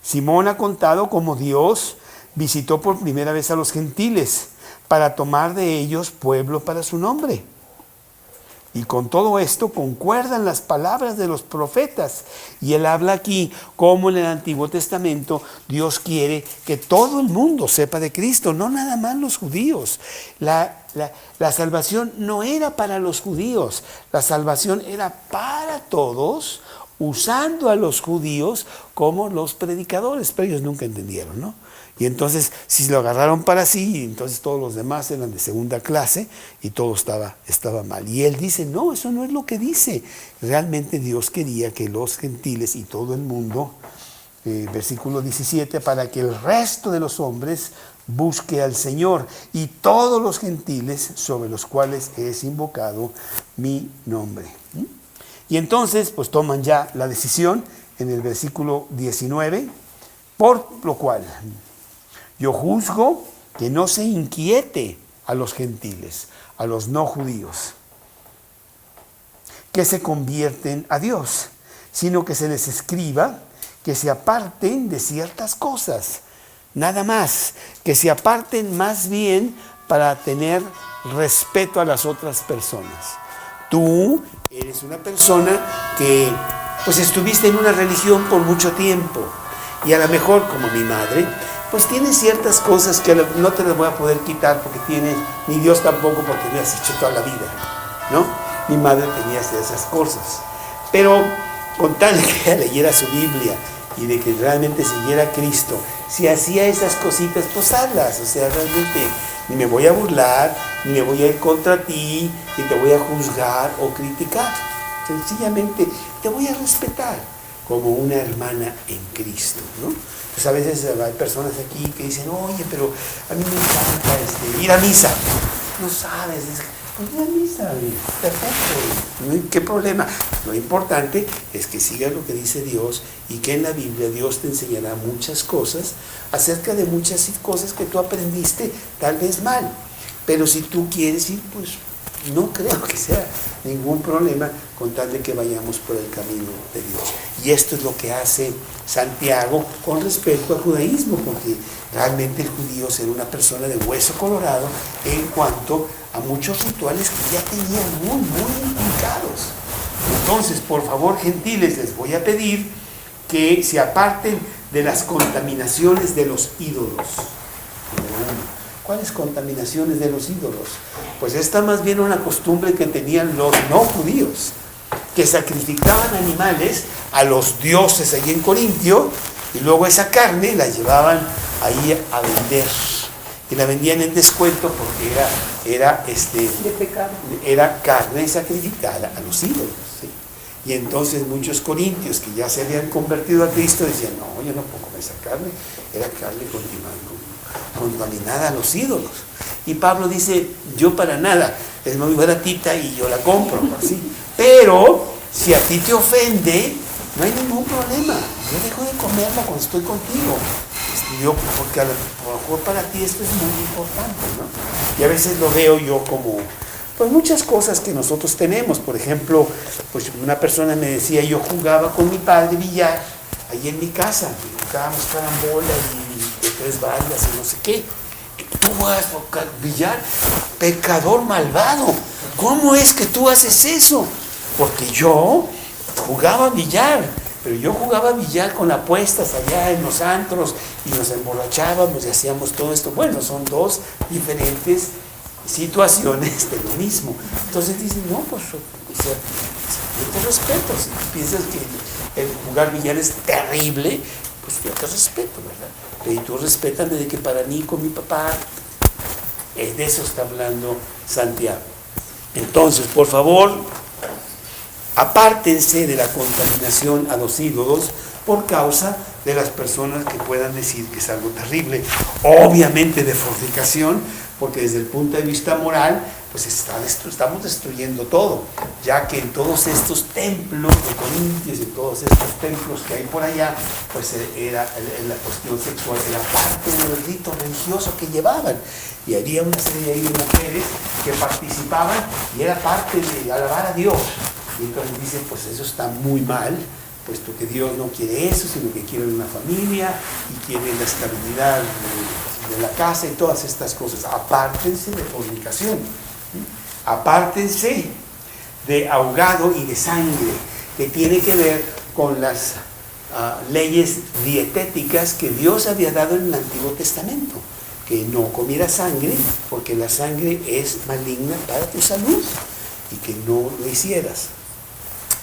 A: Simón ha contado cómo Dios visitó por primera vez a los gentiles para tomar de ellos pueblo para su nombre. Y con todo esto concuerdan las palabras de los profetas. Y él habla aquí como en el Antiguo Testamento Dios quiere que todo el mundo sepa de Cristo, no nada más los judíos. La salvación no era para los judíos, la salvación era para todos, usando a los judíos como los predicadores, pero ellos nunca entendieron, ¿no? Y entonces, si lo agarraron para sí, entonces todos los demás eran de segunda clase y todo estaba mal. Y él dice, no, eso no es lo que dice. Realmente Dios quería que los gentiles y todo el mundo, versículo 17, para que el resto de los hombres busque al Señor y todos los gentiles sobre los cuales es invocado mi nombre. Y entonces, pues toman ya la decisión en el versículo 19, por lo cual yo juzgo que no se inquiete a los gentiles, a los no judíos, que se convierten a Dios, sino que se les escriba que se aparten de ciertas cosas, nada más, que se aparten más bien para tener respeto a las otras personas. Tú eres una persona que pues estuviste en una religión por mucho tiempo y a lo mejor, como mi madre, pues tiene ciertas cosas que no te las voy a poder quitar porque tiene, ni Dios tampoco, porque me has hecho toda la vida, ¿no? Mi madre tenía esas cosas, pero con tal de que ella leyera su Biblia y de que realmente siguiera a Cristo, si hacía esas cositas, pues hazlas, o sea, realmente ni me voy a burlar, ni me voy a ir contra ti, ni te voy a juzgar o criticar, sencillamente te voy a respetar como una hermana en Cristo, ¿no? Pues a veces hay personas aquí que dicen, oye, pero a mí me encanta ir a misa. No sabes, pues ir a misa, perfecto, no hay qué problema. Lo importante es que sigas lo que dice Dios y que en la Biblia Dios te enseñará muchas cosas acerca de muchas cosas que tú aprendiste tal vez mal. Pero si tú quieres ir, pues no creo que sea ningún problema con tal de que vayamos por el camino de Dios. Y esto es lo que hace Santiago con respecto al judaísmo, porque realmente el judío era una persona de hueso colorado en cuanto a muchos rituales que ya tenían muy implicados. Entonces, por favor, gentiles, les voy a pedir que se aparten de las contaminaciones de los ídolos. ¿Cuáles contaminaciones de los ídolos? Pues esta más bien una costumbre que tenían los no judíos, que sacrificaban animales a los dioses allí en Corintio y luego esa carne la llevaban ahí a vender. Y la vendían en descuento porque era carne sacrificada a los ídolos. ¿Sí? Y entonces muchos corintios que ya se habían convertido a Cristo decían, no, yo no puedo comer esa carne, era carne contaminada a los ídolos. Y Pablo dice, yo para nada, es muy baratita y yo la compro, así. Pero si a ti te ofende, no hay ningún problema. Yo dejo de comerla cuando estoy contigo. Porque a lo mejor para ti esto es muy importante, ¿no? Y a veces lo veo yo como, pues muchas cosas que nosotros tenemos. Por ejemplo, pues una persona me decía, yo jugaba con mi padre billar ahí en mi casa, jugábamos carambola y de 3 bandas y no sé qué. Tú juegas billar, pecador malvado. ¿Cómo es que tú haces eso? Porque yo jugaba billar, pero yo jugaba billar con apuestas allá en los antros y nos emborrachábamos y hacíamos todo esto. Bueno, son dos diferentes situaciones de lo mismo. Entonces dicen, no, pues, o sea, yo te respeto. Si tú piensas que el jugar billar es terrible, pues yo te respeto, ¿verdad? Y tú respetas desde que para mí con mi papá, de eso está hablando Santiago. Entonces, por favor, apártense de la contaminación a los ídolos por causa de las personas que puedan decir que es algo terrible. Obviamente de fornicación, porque desde el punto de vista moral, pues estamos destruyendo todo, ya que en todos estos templos de Corintios, en todos estos templos que hay por allá, pues era la cuestión sexual, era parte del rito religioso que llevaban. Y había una serie de mujeres que participaban y era parte de alabar a Dios. Y entonces dicen, pues eso está muy mal, puesto que Dios no quiere eso, sino que quiere una familia y quiere la estabilidad de la casa y todas estas cosas. Apártense de fornicación, apártense de ahogado y de sangre, que tiene que ver con las leyes dietéticas que Dios había dado en el Antiguo Testamento, que no comieras sangre, porque la sangre es maligna para tu salud, y que no lo hicieras.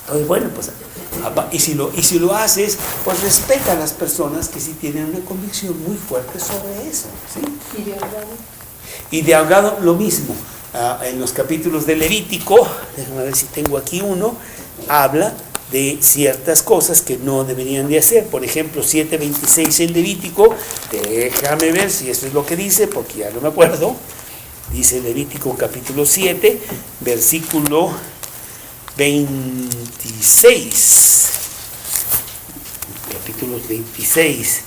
A: Entonces, bueno, pues, y si lo haces, pues respeta a las personas que sí tienen una convicción muy fuerte sobre eso, ¿sí? Y de ahogado lo mismo. En los capítulos de Levítico, déjame ver si tengo aquí uno, habla de ciertas cosas que no deberían de hacer. Por ejemplo, 7:26 en Levítico, déjame ver si esto es lo que dice, porque ya no me acuerdo. Dice Levítico capítulo 7, versículo 26. Capítulo 26.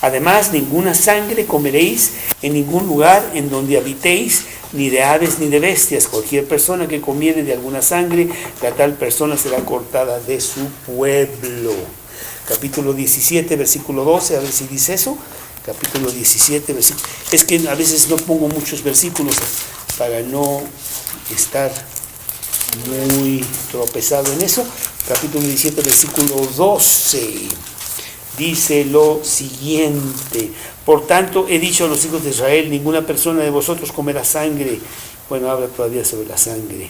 A: Además, ninguna sangre comeréis en ningún lugar en donde habitéis, ni de aves ni de bestias. Cualquier persona que comiere de alguna sangre, la tal persona será cortada de su pueblo. Capítulo 17, versículo 12, a ver si dice eso. Capítulo 17, versículo. Es que a veces no pongo muchos versículos para no estar muy tropezado en eso. Capítulo 17, versículo 12. Dice lo siguiente: por tanto he dicho a los hijos de Israel, ninguna persona de vosotros comerá sangre. Bueno, habla todavía sobre la sangre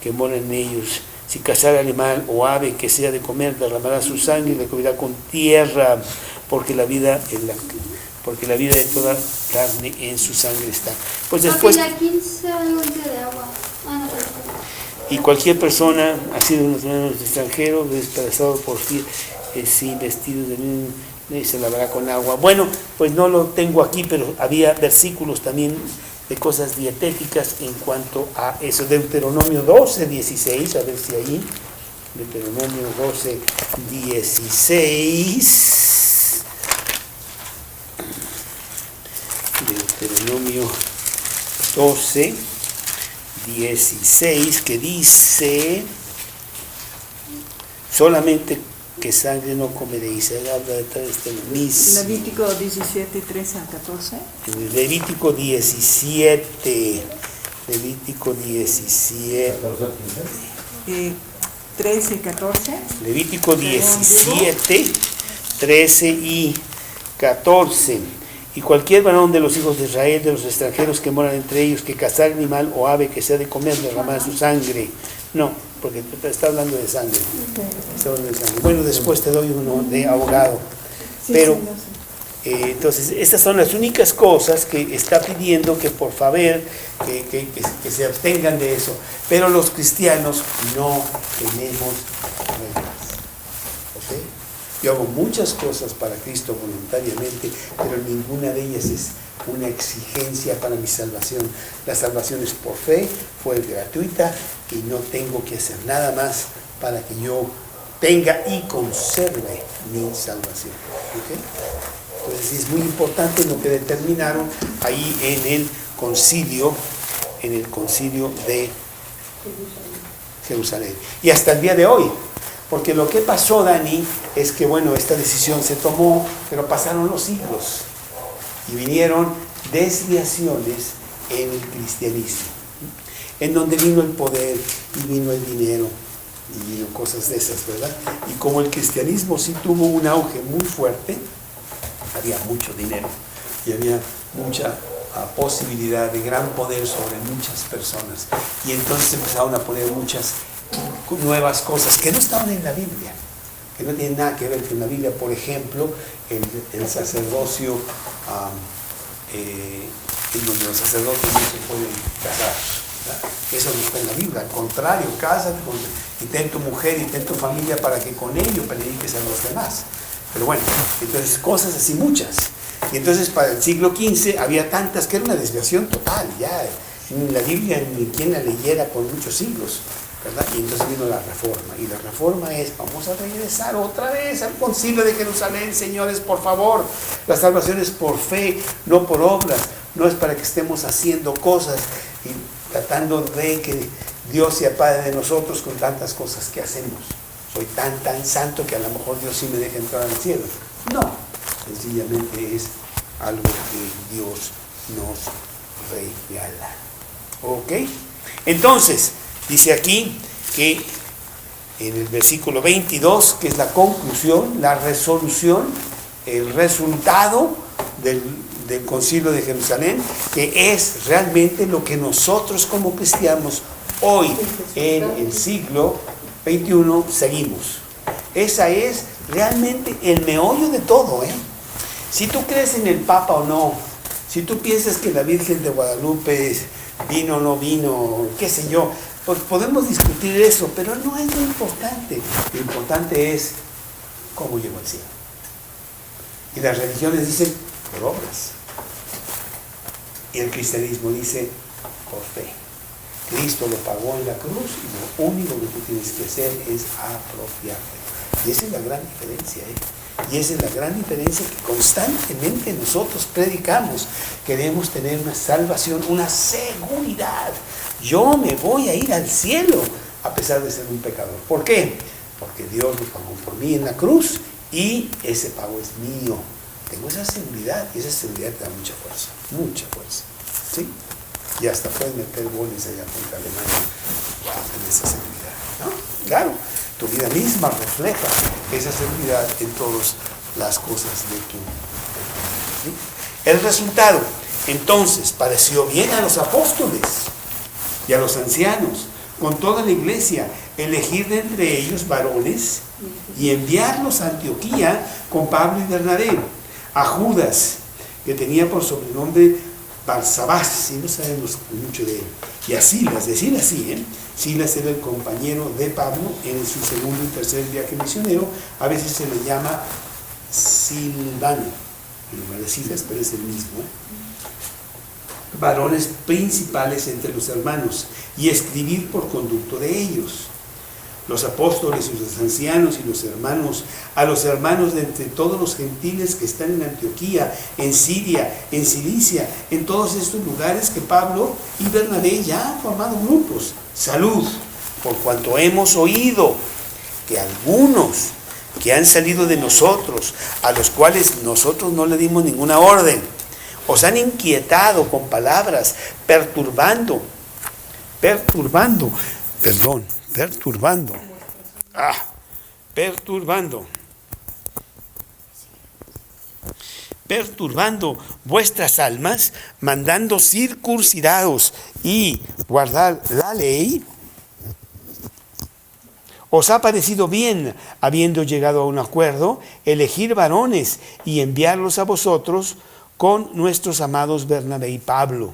A: que mora en ellos. Si cazar animal o ave que sea de comer, derramará su sangre y la cubrirá con tierra, porque la vida de toda carne en su sangre está. Pues después,
C: La 15 algo de agua.
A: y cualquier persona ha sido unos manos extranjeros, despedazado por sin vestidos de y se lavará con agua. Bueno, pues no lo tengo aquí, pero había versículos también de cosas dietéticas en cuanto a eso. Deuteronomio 12:16, a ver si ahí, Deuteronomio 12:16, Deuteronomio 12:16, que dice: solamente que sangre no comeréis. Habla de todo este mismo.
E: Levítico 17, 13 al 14.
A: Levítico 17.
E: 13 y 14.
A: Levítico 17, 13 y 14. Y cualquier varón de los hijos de Israel, de los extranjeros que moran entre ellos, que cazar animal o ave que sea de comer, derramará su sangre. No, porque está hablando de sangre. Está hablando de sangre. Bueno, después te doy uno de ahogado. Pero, entonces, estas son las únicas cosas que está pidiendo que por favor, que se abstengan de eso. Pero los cristianos no tenemos reglas. ¿Ok? Yo hago muchas cosas para Cristo voluntariamente, pero ninguna de ellas es una exigencia para mi salvación. La salvación es por fe, fue gratuita y no tengo que hacer nada más para que yo tenga y conserve mi salvación. ¿Okay? Entonces es muy importante lo que determinaron ahí en el concilio de Jerusalén. Y hasta el día de hoy. Porque lo que pasó, Dani, es que, bueno, esta decisión se tomó, pero pasaron los siglos y vinieron desviaciones en el cristianismo, en donde vino el poder y vino el dinero y vino cosas de esas, ¿verdad? Y como el cristianismo sí tuvo un auge muy fuerte, había mucho dinero y había mucha posibilidad de gran poder sobre muchas personas. Y entonces empezaron a poner muchas nuevas cosas que no estaban en la Biblia, que no tienen nada que ver con la Biblia. Por ejemplo, el sacerdocio, en donde los sacerdotes no se pueden casar, ¿verdad? Eso no está en la Biblia. Al contrario, cásate y ten tu mujer y ten tu familia para que con ello prediques a los demás. Pero bueno, entonces cosas así muchas. Y entonces para el siglo XV había tantas que era una desviación total, ya ni la Biblia ni quien la leyera por muchos siglos, ¿verdad? Y entonces vino la reforma, y la reforma es: vamos a regresar otra vez al concilio de Jerusalén, señores, por favor. La salvación es por fe, no por obras. No es para que estemos haciendo cosas y tratando de que Dios se apiade de nosotros con tantas cosas que hacemos. Soy tan santo que a lo mejor Dios sí me deja entrar al cielo. No, sencillamente es algo que Dios nos regala. ¿Ok? Entonces, dice aquí que en el versículo 22, que es la conclusión, la resolución, el resultado del concilio de Jerusalén, que es realmente lo que nosotros como cristianos Hoy, en el siglo XXI, seguimos. Esa es realmente el meollo de todo, ¿eh? Si tú crees en el Papa o no, si tú piensas que la Virgen de Guadalupe vino o no vino, qué sé yo, pues podemos discutir eso, pero no es lo importante. Lo importante es cómo llegó al cielo. Y las religiones dicen por obras. Y el cristianismo dice por fe. Cristo lo pagó en la cruz y lo único que tú tienes que hacer es apropiarte. Y esa es la gran diferencia, ¿eh? Y esa es la gran diferencia que constantemente nosotros predicamos. Queremos tener una salvación, una seguridad. Yo me voy a ir al cielo a pesar de ser un pecador. ¿Por qué? Porque Dios lo pagó por mí en la cruz y ese pago es mío. Tengo esa seguridad y esa seguridad te da mucha fuerza, ¿sí? Y hasta puedes meter goles allá contra Alemania. Wow, tener esa seguridad, ¿no? Claro. Tu vida misma refleja esa seguridad en todas las cosas de tu vida, ¿sí? El resultado, entonces, pareció bien a los apóstoles y a los ancianos, con toda la iglesia, elegir de entre ellos varones y enviarlos a Antioquía con Pablo y Bernabé, a Judas, que tenía por sobrenombre Barsabás, y no sabemos mucho de él, y a Silas, decir así, ¿eh? Silas era el compañero de Pablo en su segundo y tercer viaje misionero. A veces se le llama Silvano, en lugar de Silas, pero es el mismo, ¿eh? Varones principales entre los hermanos, y escribir por conducto de ellos. Los apóstoles y los ancianos y los hermanos, a los hermanos de entre todos los gentiles que están en Antioquía, en Siria, en Cilicia, en todos estos lugares que Pablo y Bernabé ya han formado grupos. Salud, por cuanto hemos oído que algunos que han salido de nosotros, a los cuales nosotros no le dimos ninguna orden, os han inquietado con palabras, perturbando vuestras almas, mandando circuncidados y guardar la ley. Os ha parecido bien, habiendo llegado a un acuerdo, elegir varones y enviarlos a vosotros con nuestros amados Bernabé y Pablo,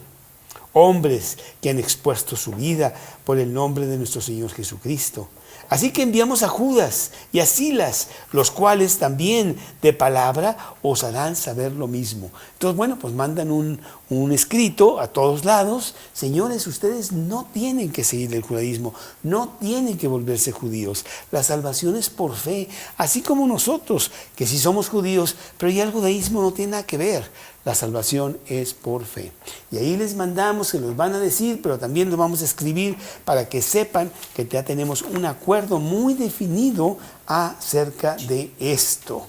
A: hombres que han expuesto su vida por el nombre de nuestro Señor Jesucristo. Así que enviamos a Judas y a Silas, los cuales también de palabra os harán saber lo mismo. Entonces, bueno, pues mandan un escrito a todos lados. Señores, ustedes no tienen que seguir el judaísmo, no tienen que volverse judíos. La salvación es por fe, así como nosotros, que sí somos judíos, pero ya el judaísmo no tiene nada que ver. La salvación es por fe. Y ahí les mandamos, se los van a decir, pero también los vamos a escribir para que sepan que ya tenemos un acuerdo muy definido acerca de esto.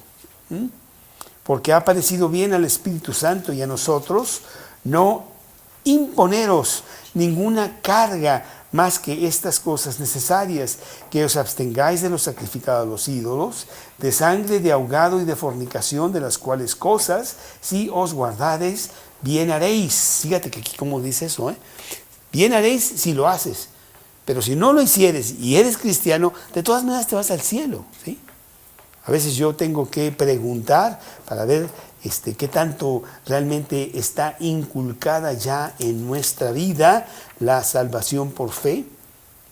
A: Porque ha parecido bien al Espíritu Santo y a nosotros no imponeros ninguna carga más que estas cosas necesarias, que os abstengáis de lo sacrificado a los ídolos, de sangre, de ahogado y de fornicación, de las cuales cosas, si os guardareis, bien haréis. Fíjate que aquí como dice eso, bien haréis si lo haces, pero si no lo hicieres y eres cristiano, de todas maneras te vas al cielo, ¿sí? A veces yo tengo que preguntar para ver qué tanto realmente está inculcada ya en nuestra vida la salvación por fe,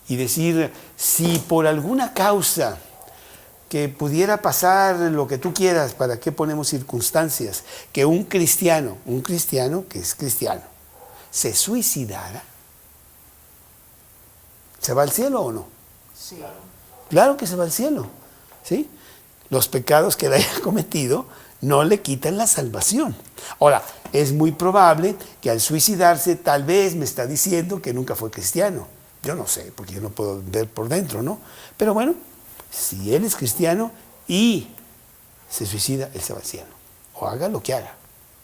A: y decir, si por alguna causa que pudiera pasar lo que tú quieras, ¿para qué ponemos circunstancias? Que un cristiano que es cristiano, se suicidara, ¿se va al cielo o no?
E: Sí.
A: Claro que se va al cielo, ¿sí? Los pecados que él haya cometido no le quitan la salvación. Ahora, es muy probable que al suicidarse tal vez me está diciendo que nunca fue cristiano. Yo no sé, porque yo no puedo ver por dentro, ¿no? Pero bueno, si él es cristiano y se suicida, él se va al cielo. O haga lo que haga,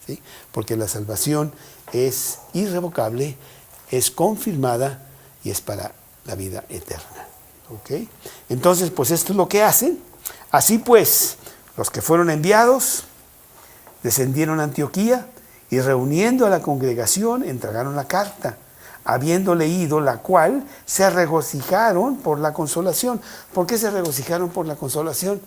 A: ¿sí? Porque la salvación es irrevocable, es confirmada y es para la vida eterna. ¿Ok? Entonces, pues esto es lo que hacen. Así pues, los que fueron enviados descendieron a Antioquía y reuniendo a la congregación entregaron la carta, habiendo leído la cual se regocijaron por la consolación. ¿Por qué se regocijaron por la consolación?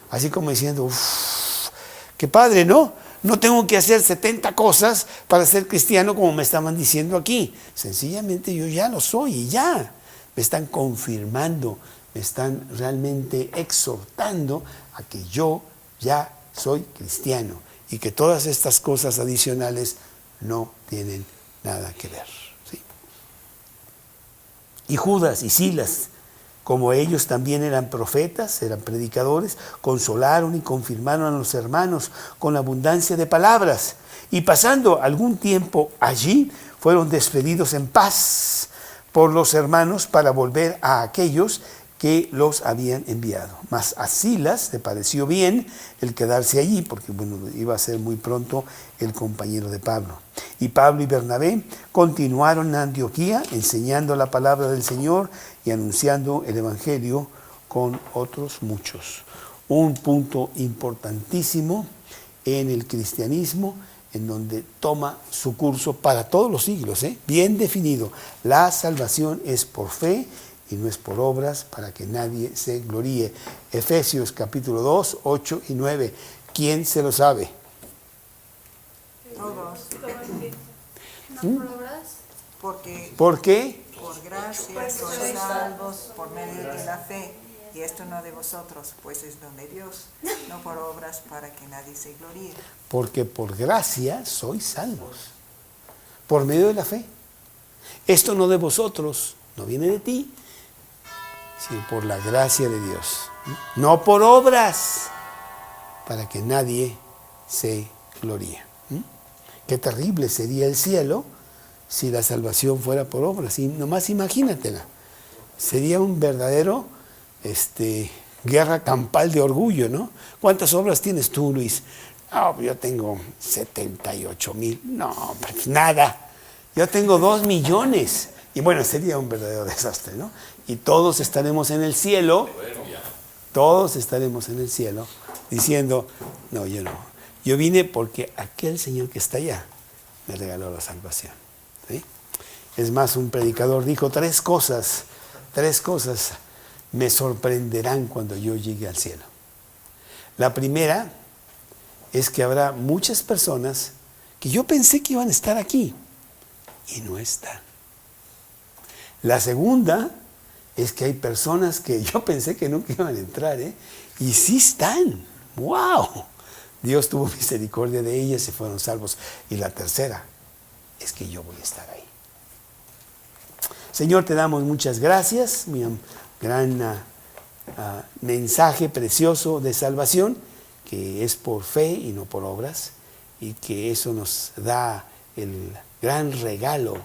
A: Así como diciendo, uff, qué padre, ¿no? No tengo que hacer 70 cosas para ser cristiano como me estaban diciendo aquí. Sencillamente yo ya lo soy y ya. Me están confirmando, me están realmente exhortando a que yo ya soy cristiano y que todas estas cosas adicionales no tienen nada que ver. ¿Sí? Y Judas y Silas, como ellos también eran profetas, eran predicadores, consolaron y confirmaron a los hermanos con abundancia de palabras. Y pasando algún tiempo allí, fueron despedidos en paz por los hermanos para volver a aquellos que los habían enviado. Mas a Silas le pareció bien el quedarse allí, porque bueno, iba a ser muy pronto el compañero de Pablo. Y Pablo y Bernabé continuaron en Antioquía, enseñando la palabra del Señor y anunciando el Evangelio con otros muchos. Un punto importantísimo en el cristianismo, en donde toma su curso para todos los siglos, bien definido. La salvación es por fe y no es por obras, para que nadie se gloríe. Efesios capítulo 2, 8 y 9. ¿Quién se lo sabe?
E: Todos.
C: ¿No por obras?
E: Porque
A: ¿Por qué?
E: por gracia sois salvos por medio de la fe. Y esto no de vosotros, pues es don de Dios, no por obras para que nadie se gloríe.
A: Porque por gracia sois salvos, por medio de la fe. Esto no de vosotros, no viene de ti, sino por la gracia de Dios. No por obras, para que nadie se gloríe. Qué terrible sería el cielo si la salvación fuera por obras. Y nomás imagínatela. Sería un verdadero guerra campal de orgullo, ¿no? ¿Cuántas obras tienes tú, Luis? No, yo tengo 78,000. No, pues nada. Yo tengo 2 millones. Y bueno, sería un verdadero desastre, ¿no? Y todos estaremos en el cielo. Todos estaremos en el cielo diciendo, no, yo no. Yo vine porque aquel Señor que está allá me regaló la salvación. ¿Sí? Es más, un predicador dijo 3 cosas me sorprenderán cuando yo llegue al cielo. La primera es que habrá muchas personas que yo pensé que iban a estar aquí y no están. La segunda es que hay personas que yo pensé que nunca iban a entrar, y sí están. ¡Wow! Dios tuvo misericordia de ellas y fueron salvos. Y la tercera es que yo voy a estar ahí. Señor, te damos muchas gracias, mi gran mensaje precioso de salvación, que es por fe y no por obras, y que eso nos da el gran regalo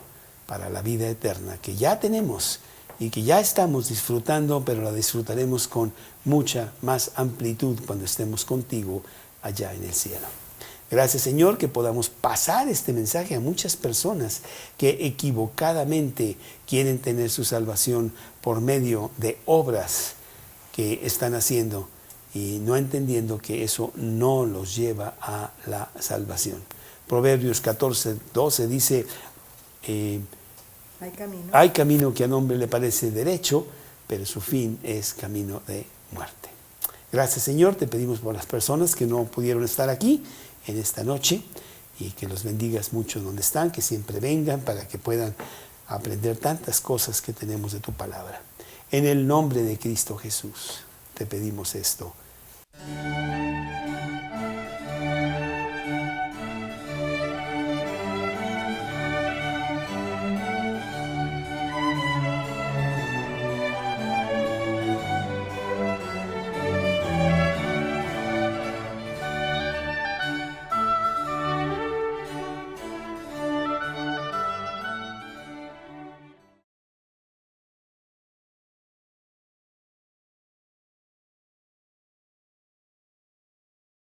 A: para la vida eterna, que ya tenemos y que ya estamos disfrutando, pero la disfrutaremos con mucha más amplitud cuando estemos contigo allá en el cielo. Gracias, Señor, que podamos pasar este mensaje a muchas personas que equivocadamente quieren tener su salvación por medio de obras que están haciendo y no entendiendo que eso no los lleva a la salvación. Proverbios 14:12 dice, hay camino que al hombre le parece derecho, pero su fin es camino de muerte. Gracias, Señor, te pedimos por las personas que no pudieron estar aquí en esta noche y que los bendigas mucho donde están, que siempre vengan para que puedan aprender tantas cosas que tenemos de tu palabra. En el nombre de Cristo Jesús te pedimos esto.